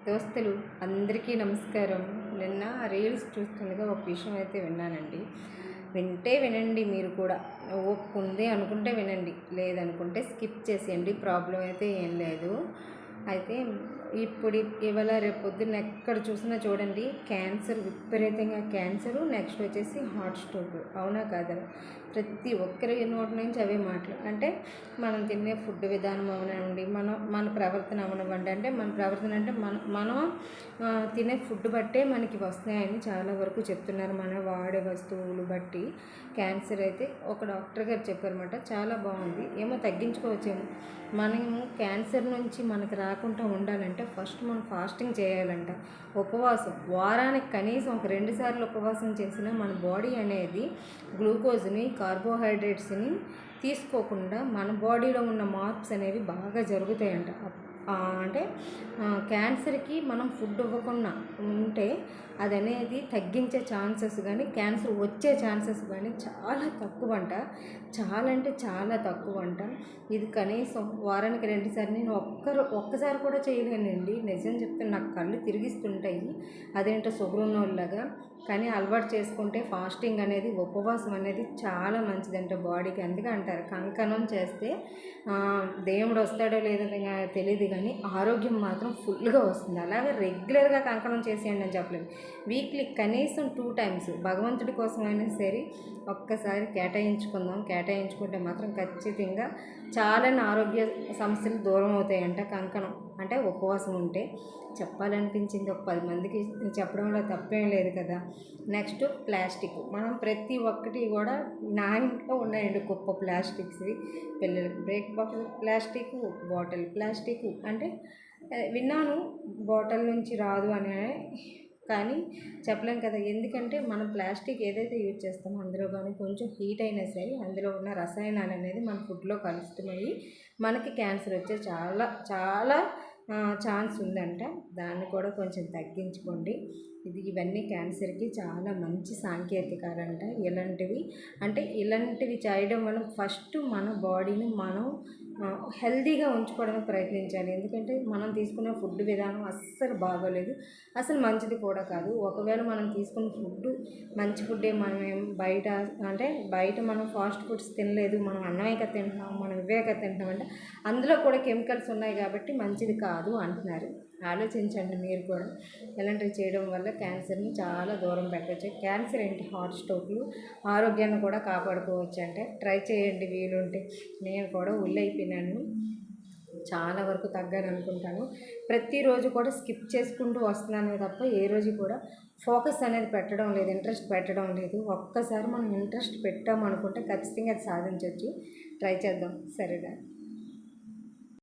దోస్తులు అందరికీ నమస్కారం. నిన్న రీల్స్ చూస్తుండగా ఒక విషయం అయితే విన్నానండి. వింటే వినండి, మీరు కూడా ఓపిక ఉంది అనుకుంటే వినండి, లేదనుకుంటే స్కిప్ చేసేయండి, ప్రాబ్లం అయితే ఏం లేదు. అయితే ఇప్పుడు ఇవాళ రేపు పొద్దున్న ఎక్కడ చూసినా చూడండి, క్యాన్సర్, విపరీతంగా క్యాన్సరు, నెక్స్ట్ వచ్చేసి హార్ట్ స్ట్రోక్. అవునా కాదా? ప్రతి ఒక్కరి నోటి నుంచి అవే మాటలు. అంటే మనం తినే ఫుడ్ విధానం అవనండి, మన ప్రవర్తన అవనివ్వండి. అంటే మన ప్రవర్తన అంటే మనం తినే ఫుడ్ బట్టే మనకి వస్తున్నాయని చాలా వరకు చెప్తున్నారు. మన వాడే వస్తువులు బట్టి క్యాన్సర్ అయితే ఒక డాక్టర్ గారు చెప్పారన్నమాట. చాలా బాగుంది. ఏమో తగ్గించుకోవచ్చేమో. మనము క్యాన్సర్ నుంచి మనకు రాకుండా ఉండాలంటే ఫస్ట్ మనం ఫాస్టింగ్ చేయాలంట. ఉపవాసం వారానికి కనీసం ఒక 2 సార్లు ఉపవాసం చేసినా మన బాడీ అనేది గ్లూకోజ్ని, కార్బోహైడ్రేట్స్ని తీసుకోకుండా మన బాడీలో ఉన్న మార్ప్స్ అనేవి బాగా జరుగుతాయంట. అంటే క్యాన్సర్కి మనం ఫుడ్ ఇవ్వకుండా ఉంటే అది అనేది తగ్గించే ఛాన్సెస్ కానీ క్యాన్సర్ వచ్చే ఛాన్సెస్ కానీ చాలా తక్కువ అంట. చాలా అంటే చాలా తక్కువ అంట. ఇది కనీసం వారానికి 2 సార్లు నేను ఒక్కసారి కూడా చేయలేనండి. నిజం చెప్తే నాకు కళ్ళు తిరిగిస్తుంటాయి. అదేంటో షుగర్ ఉన్నోళ్ళలాగా. కానీ అలవాటు చేసుకుంటే ఫాస్టింగ్ అనేది, ఉపవాసం అనేది చాలా మంచిదంట బాడీకి. అందుకే అంటారు కంకణం చేస్తే దేవుడు వస్తాడో లేదో తెలియదు కానీ ఆరోగ్యం మాత్రం ఫుల్గా వస్తుంది. అలాగే రెగ్యులర్గా కంకణం చేసేయండి అని చెప్పలేదు. వీక్లీ కనీసం 2 టైమ్స్ భగవంతుడి కోసమైనా సరే ఒక్కసారి కేటాయించుకుంటే మాత్రం ఖచ్చితంగా చాలా ఆరోగ్య సమస్యలు దూరం అవుతాయంట. కంకణం అంటే ఉపవాసం ఉంటే. చెప్పాలనిపించింది, ఒక 10 మందికి చెప్పడంలో తప్పేం లేదు కదా. Next plastic. మనం ప్రతి ఒక్కటి కూడా నా ఇంట్లో ఉన్నాయండి కుప్ప ప్లాస్టిక్స్వి. పిల్లలకి break box plastic, bottle plastic. అంటే విన్నాను బాటిల్ నుంచి రాదు అని, కానీ చెప్పలేం కదా. ఎందుకంటే మనం ప్లాస్టిక్ ఏదైతే యూజ్ చేస్తామో అందులో కానీ కొంచెం హీట్ అయినా సరే అందులో ఉన్న రసాయనాలు అనేది మన ఫుడ్లో కలుషితమయ్యి మనకి క్యాన్సర్ వచ్చే చాలా చాలా ఛాన్స్ ఉందంట. దాన్ని కూడా కొంచెం తగ్గించుకోండి. ఇవన్నీ క్యాన్సర్కి చాలా మంచి సాంకేతికాలంట. ఇలాంటివి చేయడం వల్ల ఫస్ట్ మన బాడీని మనం హెల్తీగా ఉంచుకోవడానికి ప్రయత్నించాలి. ఎందుకంటే మనం తీసుకునే ఫుడ్ విధానం అస్సలు బాగోలేదు, అసలు మంచిది కూడా కాదు. ఒకవేళ మనం తీసుకున్న ఫుడ్ మంచి ఫుడ్డే, మనం బయట మనం ఫాస్ట్ ఫుడ్స్ తినలేదు, మనం అన్నమే కదా తింటున్నాం, మనం ఇవే కదా తింటున్నాం అంటే అందులో కూడా కెమికల్స్ ఉన్నాయి కాబట్టి మంచిది కాదు అంటున్నారు. ఆలోచించండి మీరు కూడా. ఇలాంటివి చేయడం వల్ల క్యాన్సర్ని చాలా దూరం పెట్టవచ్చు. క్యాన్సర్ ఏంటి, హార్ట్ స్ట్రోక్లు, ఆరోగ్యాన్ని కూడా కాపాడుకోవచ్చు. అంటే ట్రై చేయండి వీలుంటే. నేను కూడా అయిపోయినాను, చాలా వరకు తగ్గాలనుకుంటాను. ప్రతిరోజు కూడా స్కిప్ చేసుకుంటూ వస్తున్నానే తప్ప ఏ రోజు కూడా ఫోకస్ అనేది పెట్టడం లేదు, ఇంట్రెస్ట్ పెట్టడం లేదు. ఒక్కసారి మనం ఇంట్రెస్ట్ పెట్టామనుకుంటే ఖచ్చితంగా అది సాధించవచ్చు. ట్రై చేద్దాం. సరేనా?